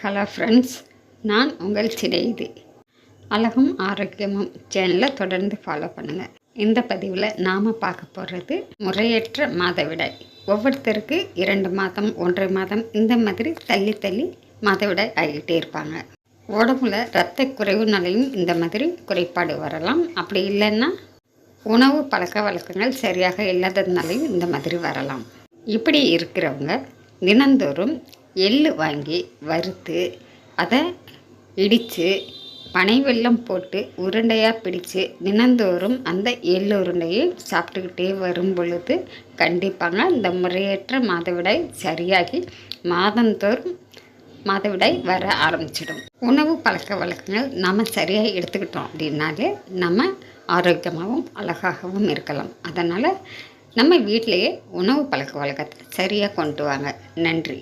Hello friends, நான் உங்கள் சிநேகிதி. அழகும் ஆரோக்கியமும் சேனலை தொடர்ந்து ஃபாலோ பண்ணுங்கள். இந்த பதிவில் நாம் பார்க்க போகிறது முறையற்ற மாதவிடாய். ஒவ்வொருத்தருக்கு 2 மாதம் 1.5 மாதம் இந்த மாதிரி தள்ளி தள்ளி மாதவிடாய் ஆகிட்டே இருப்பாங்க. உடம்புல இரத்த குறைவுனாலையும் இந்த மாதிரி குறைபாடு வரலாம். அப்படி இல்லைன்னா உணவு பழக்க வழக்கங்கள் சரியாக இல்லாததுனாலையும் இந்த மாதிரி வரலாம். இப்படி இருக்கிறவங்க தினந்தோறும் எள்ளு வாங்கி வறுத்து அதை இடித்து பனை வெல்லம் போட்டு உருண்டையாக பிடிச்சு தினந்தோறும் அந்த எள்ளு உருண்டையை சாப்பிட்டுக்கிட்டே வரும் பொழுது கண்டிப்பாக இந்த முறையற்ற மாதவிடாய் சரியாகி மாதந்தோறும் மாதவிடாய் வர ஆரம்பிச்சிடும். உணவு பழக்க வழக்கங்கள் நம்ம சரியாக எடுத்துக்கிட்டோம் அப்படின்னாலே நம்ம ஆரோக்கியமாகவும் அழகாகவும் இருக்கலாம். அதனால் நம்ம வீட்டிலையே உணவு பழக்க வழக்கத்தை சரியாக கொண்டு வாங்க. நன்றி.